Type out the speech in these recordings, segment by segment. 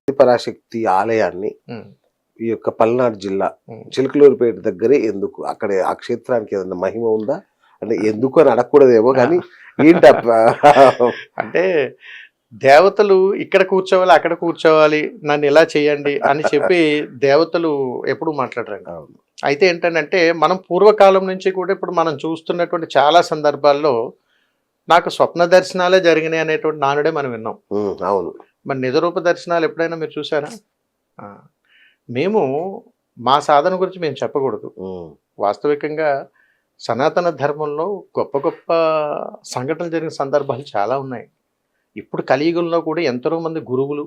పరాశక్తి ఆలయాన్ని ఉమ్, ఈ యొక్క పల్నాడు జిల్లా ఉమ్. చిలకలూరిపేట దగ్గరే ఎందుకు అక్కడ ఆ క్షేత్రానికి ఏదైనా మహిమ ఉందా? అంటే ఎందుకు అని అడగకూడదేమో కానీ ఏంటి అంటే దేవతలు ఇక్కడ కూర్చోవాలి అక్కడ కూర్చోవాలి నన్ను ఇలా చేయండి అని చెప్పి దేవతలు ఎప్పుడు మాట్లాడరండి. అయితే ఏంటంటే మనం పూర్వకాలం నుంచి కూడా ఇప్పుడు మనం చూస్తున్నటువంటి చాలా సందర్భాల్లో నాకు స్వప్న దర్శనాలే జరిగినాయి అనేటువంటి నానుడే మనం విన్నాం. అవును. మరి నిజరూప దర్శనాలు ఎప్పుడైనా మీరు చూసారా? ఆ, మేము మా సాధన గురించి మేము చెప్పకూడదు. వాస్తవికంగా సనాతన ధర్మంలో గొప్ప గొప్ప సంఘటనలు జరిగిన సందర్భాలు చాలా ఉన్నాయి. ఇప్పుడు కలియుగంలో కూడా ఎంతో మంది గురువులు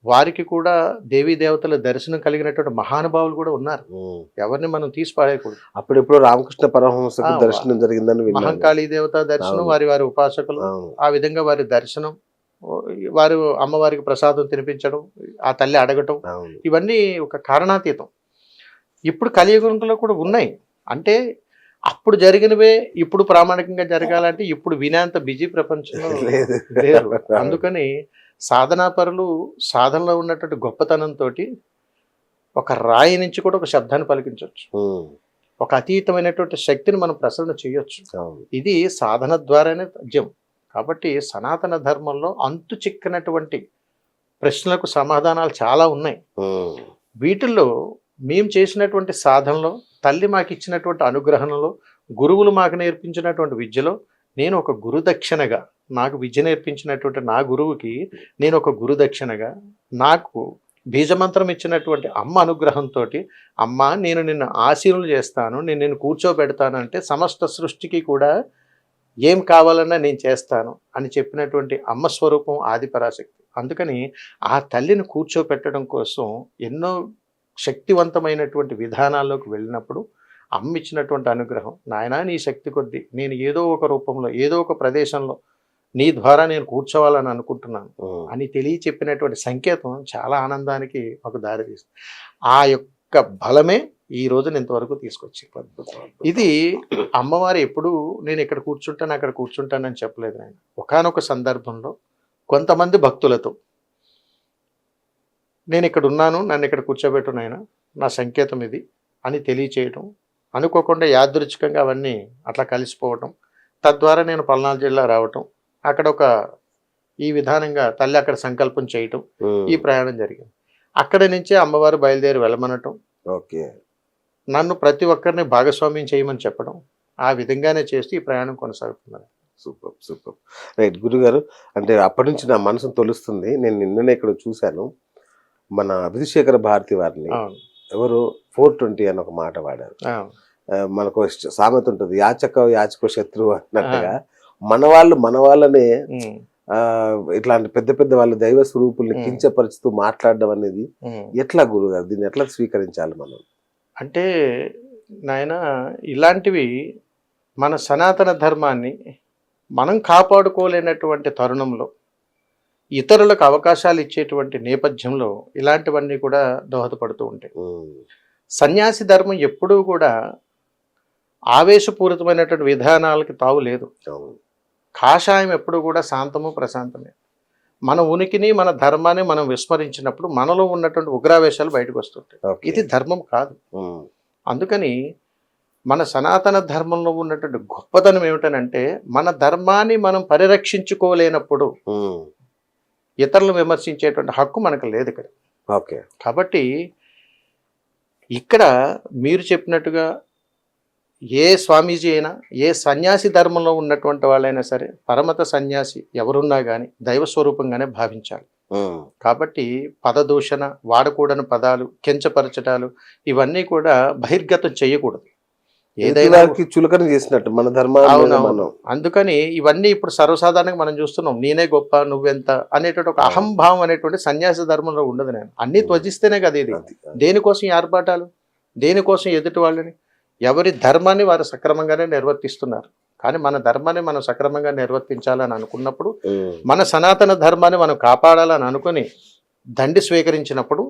వారికి కూడా దేవీ దేవతల దర్శనం కలిగినటువంటి మహానుభావులు కూడా ఉన్నారు. ఎవరిని మనం తీసి పారేయకూడదు. అప్పుడెప్పుడు రామకృష్ణ పరమహంసకు దర్శనం జరిగిందని విన్నాను. మహంకాళీ దేవత దర్శనం, వారి వారి ఉపాసకులు ఆ విధంగా వారి దర్శనం, వారు అమ్మవారికి ప్రసాదం తినిపించడం, ఆ తల్లి అడగటం, ఇవన్నీ ఒక కారణాతీతం. ఇప్పుడు కలియుగంలో కూడా ఉన్నాయి. అంటే అప్పుడు జరిగినవే ఇప్పుడు ప్రామాణికంగా జరగాలంటే ఇప్పుడు వినేంత బిజీ ప్రపంచంలో లేదు. అందుకని సాధనాపరులు సాధనలో ఉన్నటువంటి గొప్పతనంతో ఒక రాయి నుంచి కూడా ఒక శబ్దాన్ని పలికించవచ్చు. ఒక అతీతమైనటువంటి శక్తిని మనం ప్రసరణ చేయొచ్చు. ఇది సాధన ద్వారానే తథ్యం. కాబట్టి సనాతన ధర్మంలో అంతు చిక్కనటువంటి ప్రశ్నలకు సమాధానాలు చాలా ఉన్నాయి. వీటిల్లో మేము చేసినటువంటి సాధనలో, తల్లి మాకు ఇచ్చినటువంటి అనుగ్రహంలో, గురువులు మాకు నేర్పించినటువంటి విద్యలో నేను ఒక గురుదక్షిణగా, నాకు విద్య నేర్పించినటువంటి నా గురువుకి నేను ఒక గురుదక్షిణగా, నాకు బీజమంత్రం ఇచ్చినటువంటి అమ్మ అనుగ్రహంతో, అమ్మ నేను నిన్ను ఆశీనులు చేస్తాను, నేను నిన్ను కూర్చోబెడతానంటే సమస్త సృష్టికి కూడా ఏం కావాలన్నా నేను చేస్తాను అని చెప్పినటువంటి అమ్మ స్వరూపం ఆదిపరాశక్తి. అందుకని ఆ తల్లిని కూర్చోపెట్టడం కోసం ఎన్నో శక్తివంతమైనటువంటి విధానాల్లోకి వెళ్ళినప్పుడు అమ్మ ఇచ్చినటువంటి అనుగ్రహం, నాయనా నీ శక్తి కొద్దీ నేను ఏదో ఒక రూపంలో ఏదో ఒక ప్రదేశంలో నీ ద్వారా నేను కూర్చోవాలని అనుకుంటున్నాను అని చెప్పినటువంటి సంకేతం చాలా ఆనందానికి ఒక దారి తీస్తుంది. ఆ యొక్క బలమే ఈ రోజున ఇంతవరకు తీసుకొచ్చింది. ఇది అమ్మవారు ఎప్పుడు నేను ఇక్కడ కూర్చుంటాను అక్కడ కూర్చుంటానని చెప్పలేదు. ఆయన ఒకానొక సందర్భంలో కొంతమంది భక్తులతో నేను ఇక్కడ ఉన్నాను, నన్ను ఇక్కడ కూర్చోబెట్టు నాయన, నా సంకేతం ఇది అని తెలియచేయటం, అనుకోకుండా యాదృచ్ఛికంగా అవన్నీ అట్లా కలిసిపోవటం, తద్వారా నేను పల్నాడు జిల్లా రావటం, అక్కడ ఒక ఈ విధానంగా తల్లి అక్కడ సంకల్పం చేయటం, ఈ ప్రయాణం జరిగింది. అక్కడి నుంచే అమ్మవారు బయలుదేరి వెళ్ళమనటం, నన్ను ప్రతి ఒక్కరిని భాగస్వామ్యం చేయమని చెప్పడం, ఆ విధంగానే చేస్తూ ఈ ప్రయాణం కొనసాగుతున్నారు. సూపర్ సూపర్ రైట్ గురుగారు. అంటే అప్పటి నుంచి నా మనసును తొలుస్తుంది. నేను నిన్ననే ఇక్కడ చూశాను, మన విధుశేఖర భారతి వారిని ఎవరు 420 అని ఒక మాట వాడారు. మనకు సామెత ఉంటుంది, యాచకో శత్రువు అన్నట్టుగా మన వాళ్ళనే ఇట్లాంటి పెద్ద పెద్ద వాళ్ళ దైవ స్వరూపుల్ని కించపరుచుతూ మాట్లాడడం అనేది ఎట్లా గురుగారు, దీన్ని ఎట్లా స్వీకరించాలి మనం? అంటే నాయన ఇలాంటివి మన సనాతన ధర్మాన్ని మనం కాపాడుకోలేనటువంటి తరుణంలో ఇతరులకు అవకాశాలు ఇచ్చేటువంటి నేపథ్యంలో ఇలాంటివన్నీ కూడా దోహదపడుతూ ఉంటాయి. సన్యాసి ధర్మం ఎప్పుడూ కూడా ఆవేశపూరితమైనటువంటి విధానాలకి తావు లేదు. కాషాయం ఎప్పుడు కూడా శాంతము ప్రశాంతమే. మన ఉనికిని మన ధర్మాన్ని మనం విస్మరించినప్పుడు మనలో ఉన్నటువంటి ఉగ్రావేశాలు బయటకు వస్తుంటాయి. ఇది ధర్మం కాదు. అందుకని మన సనాతన ధర్మంలో ఉన్నటువంటి గొప్పతనం ఏమిటనంటే, మన ధర్మాన్ని మనం పరిరక్షించుకోలేనప్పుడు ఇతరులను విమర్శించేటువంటి హక్కు మనకు లేదు ఇక్కడ. కాబట్టి ఇక్కడ మీరు చెప్పినట్టుగా ఏ స్వామీజీ అయినా, ఏ సన్యాసి ధర్మంలో ఉన్నటువంటి వాళ్ళైనా సరే, పరమత సన్యాసి ఎవరున్నా కానీ దైవ స్వరూపంగానే భావించాలి. కాబట్టి పదదూషణ, వాడకూడని పదాలు, కించపరచటాలు ఇవన్నీ కూడా బహిర్గతం చేయకూడదు. ఏదైనా చులకన చేసినట్టు మన ధర్మం. అందుకని ఇవన్నీ ఇప్పుడు సర్వసాధారణంగా మనం చూస్తున్నాం. నేనే గొప్ప, నువ్వెంత అనేటువంటి ఒక అహంభావం అనేటువంటి సన్యాస ధర్మంలో ఉండదు. నేను అన్ని త్వజిస్తేనే కదా ఇది. దేనికోసం ఆర్భాటాలు, దేనికోసం ఎదుటి వాళ్ళని, ఎవరి ధర్మాన్ని వారు సక్రమంగానే నిర్వర్తిస్తున్నారు. కానీ మన ధర్మాన్ని మనం సక్రమంగా నిర్వర్తించాలని అనుకున్నప్పుడు, మన సనాతన ధర్మాన్ని మనం కాపాడాలని అనుకుని దండి స్వీకరించినప్పుడు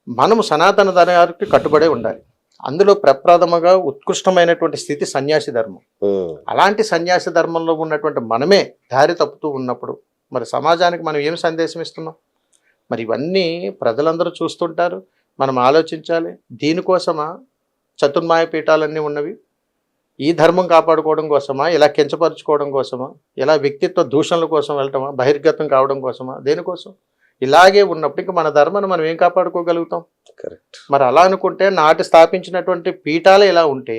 మనము సనాతన ధర్మానికి కట్టుబడే ఉండాలి. అందులో ప్రప్రథమగా ఉత్కృష్టమైనటువంటి స్థితి సన్యాసి ధర్మం. అలాంటి సన్యాసి ధర్మంలో ఉన్నటువంటి మనమే దారి తప్పుతూ ఉన్నప్పుడు మరి సమాజానికి మనం ఏం సందేశం ఇస్తున్నాం? మరి ఇవన్నీ ప్రజలందరూ చూస్తుంటారు, మనం ఆలోచించాలి. దీనికోసమా చతుర్మాయ పీఠాలన్నీ ఉన్నవి? ఈ ధర్మం కాపాడుకోవడం కోసమా, ఇలా కించపరుచుకోవడం కోసమా, ఇలా వ్యక్తిత్వ దూషణల కోసం వెళ్ళటమా, బహిర్గతం కావడం కోసమా, దేనికోసం? ఇలాగే ఉన్నప్పుడు ఇంకా మన ధర్మాన్ని మనం ఏం కాపాడుకోగలుగుతాం? కరెక్ట్. మరి అలా అనుకుంటే నాటి స్థాపించినటువంటి పీఠాలే ఇలా ఉంటే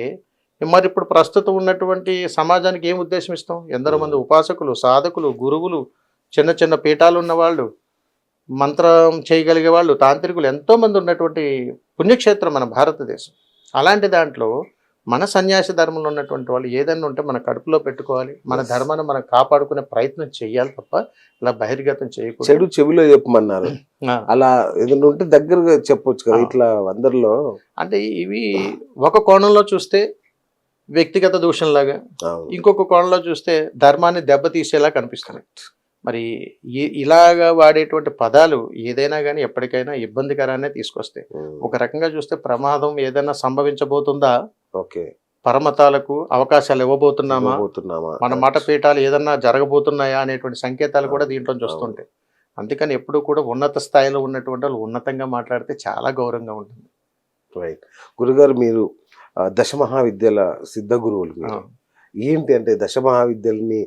మరి ఇప్పుడు ప్రస్తుతం ఉన్నటువంటి సమాజానికి ఏం ఉద్దేశం ఇస్తాం? ఎందరో మంది ఉపాసకులు, సాధకులు, గురువులు, చిన్న చిన్న పీఠాలు ఉన్నవాళ్ళు, మంత్రం చేయగలిగే వాళ్ళు, తాంత్రికులు ఎంతోమంది ఉన్నటువంటి పుణ్యక్షేత్రం మన భారతదేశం. అలాంటి దాంట్లో మన సన్యాసి ధర్మంలో ఉన్నటువంటి వాళ్ళు ఏదైనా ఉంటే మన కడుపులో పెట్టుకోవాలి, మన ధర్మాన్ని మనం కాపాడుకునే ప్రయత్నం చేయాలి తప్ప ఇలా బహిర్గతం చేయకూడదు. చెడు చెవిలో చెప్పమన్నారు, అలా ఏదైనా ఉంటే దగ్గరగా చెప్పొచ్చు కదా. ఇట్లా అందరిలో అంటే ఇవి ఒక కోణంలో చూస్తే వ్యక్తిగత దూషణలాగా, ఇంకొక కోణంలో చూస్తే ధర్మాన్ని దెబ్బతీసేలా కనిపిస్తున్నాయి. మరి ఇలాగా వాడేటువంటి పదాలు ఏదైనా కానీ ఎప్పటికైనా ఇబ్బందికరాన్ని తీసుకొస్తాయి. ఒక రకంగా చూస్తే ప్రమాదం ఏదైనా సంభవించబోతుందా, ఓకే, పరమతాలకు అవకాశాలు ఇవ్వబోతున్నామా, మన మఠపీఠాలు ఏదన్నా జరగబోతున్నాయా అనేటువంటి సంకేతాలు కూడా దీంట్లో చూస్తుంటాయి. అందుకని ఎప్పుడు కూడా ఉన్నత స్థాయిలో ఉన్నటువంటి వాళ్ళు ఉన్నతంగా మాట్లాడితే చాలా గౌరవంగా ఉంటుంది. రైట్. గురుగారు, మీరు దశమహావిద్యల సిద్ధ గురువులు మీరు. ఏంటి అంటే దశమహావిద్యల్ని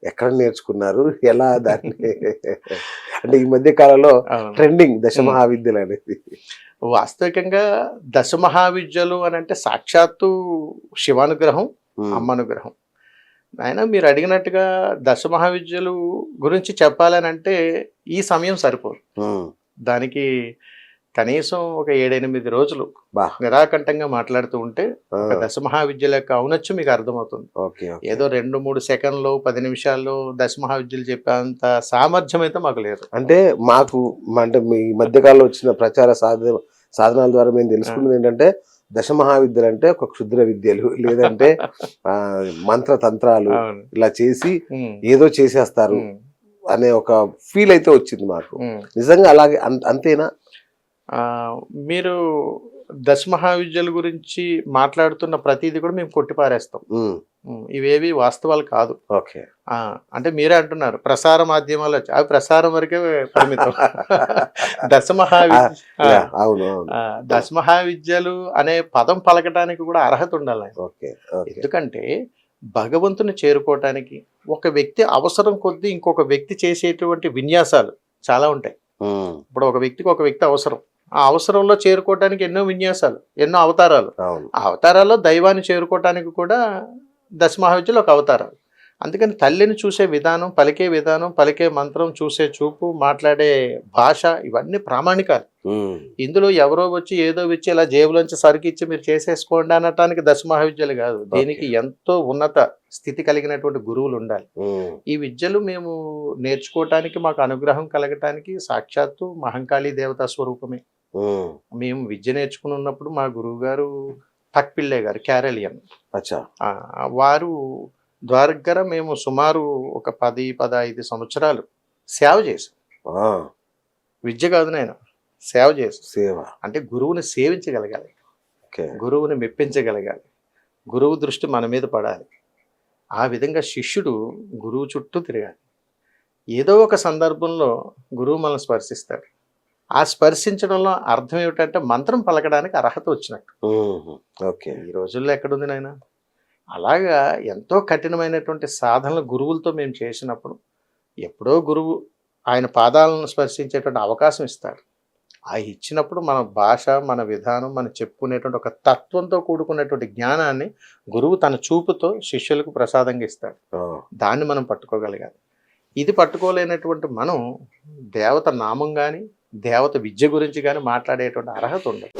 ఎక్కడ నేర్చుకున్నారు, ఎలా దాన్ని అంటే ఈ మధ్య కాలంలో ట్రెండింగ్ దశమహావిద్యలు అనేది? వాస్తవికంగా దశమహావిద్యలు అని అంటే సాక్షాత్తు శివానుగ్రహం, అమ్మనుగ్రహం. ఆయన మీరు అడిగినట్టుగా దశమహావిద్యలు గురించి చెప్పాలని అంటే ఈ సమయం సరిపోదు. దానికి కనీసం ఒక 7-8 రోజులు నిరాకంఠంగా మాట్లాడుతూ ఉంటే దశమహావిద్యల యొక్క ఔన్నత్యం మీకు అర్థమవుతుంది. ఏదో 2-3 సెకండ్లు 10 నిమిషాల్లో దశమహావిద్యలు చెప్పేంత సామర్థ్యం అయితే మాకు లేదు. అంటే మాకు అంటే ఈ మధ్యకాలంలో వచ్చిన ప్రచార సాధనాల ద్వారా మేము తెలుసుకున్నది ఏంటంటే దశమహావిద్యలు అంటే ఒక క్షుద్ర విద్యలు, లేదంటే మంత్రతంత్రాలు ఇలా చేసి ఏదో చేసేస్తారు అనే ఒక ఫీల్ అయితే వచ్చింది మాకు. నిజంగా అలాగే అంతేనా? మీరు దశమహావిద్యల గురించి మాట్లాడుతున్న ప్రతిదీ కూడా మేము కొట్టిపారేస్తాం. ఇవేవి వాస్తవాలు కాదు. అంటే మీరే అంటున్నారు ప్రసార మాధ్యమాలు, అవి ప్రసారం వరకే పరిమితం. దశమహావిద్యలు అనే పదం పలకటానికి కూడా అర్హత ఉండాలి. ఎందుకంటే భగవంతుని చేరుకోవటానికి ఒక వ్యక్తి అవసరం కొద్దీ ఇంకొక వ్యక్తి చేసేటువంటి విన్యాసాలు చాలా ఉంటాయి. ఇప్పుడు ఒక వ్యక్తికి ఒక వ్యక్తి అవసరం, ఆ అవసరంలో చేరుకోవటానికి ఎన్నో విన్యాసాలు, ఎన్నో అవతారాలు. ఆ అవతారాల్లో దైవాన్ని చేరుకోవటానికి కూడా దశమహావిద్యలు ఒక అవతారాలు. అందుకని తల్లిని చూసే విధానం, పలికే విధానం, పలికే మంత్రం, చూసే చూపు, మాట్లాడే భాష, ఇవన్నీ ప్రామాణికాలు. ఇందులో ఎవరో వచ్చి ఏదో వచ్చి ఇలా జేబులోంచి సరుకిచ్చి మీరు చేసేసుకోండి అనటానికి దశమహావిద్యలు కాదు. దీనికి ఎంతో ఉన్నత స్థితి కలిగినటువంటి గురువులు ఉండాలి. ఈ విద్యలు మేము నేర్చుకోవటానికి, మాకు అనుగ్రహం కలగటానికి సాక్షాత్తు మహంకాళీ దేవతా స్వరూపమే. మేము విద్య నేర్చుకుని ఉన్నప్పుడు మా గురువు గారు టక్పిళ్ళే గారు, క్యారెలియన్, వారు దగ్గర మేము సుమారు ఒక 10-15 సంవత్సరాలు సేవ చేసాం. విద్య కాదు, నేను సేవ చేసాం. సేవ అంటే గురువుని సేవించగలగాలి, గురువుని మెప్పించగలగాలి, గురువు దృష్టి మన మీద పడాలి. ఆ విధంగా శిష్యుడు గురువు చుట్టూ తిరగాలి. ఏదో ఒక సందర్భంలో గురువు మనల్ని స్పర్శిస్తాడు. ఆ స్పర్శించడంలో అర్థం ఏమిటంటే మంత్రం పలకడానికి అర్హత వచ్చినట్టు. ఈ రోజుల్లో ఎక్కడుంది నాయన? అలాగా ఎంతో కఠినమైనటువంటి సాధనలు గురువులతో మేము చేసినప్పుడు ఎప్పుడో గురువు ఆయన పాదాలను స్పర్శించేటువంటి అవకాశం ఇస్తాడు. ఆ ఇచ్చినప్పుడు మన భాష, మన విధానం, మనం చెప్పుకునేటువంటి ఒక తత్వంతో కూడుకున్నటువంటి జ్ఞానాన్ని గురువు తన చూపుతో శిష్యులకు ప్రసాదంగా ఇస్తాడు. దాన్ని మనం పట్టుకోగలగాలి. ఇది పట్టుకోలేనటువంటి మనం దేవత నామం కానీ, దేవత విద్య గురించి కానీ మాట్లాడేటువంటి అర్హత ఉండదు.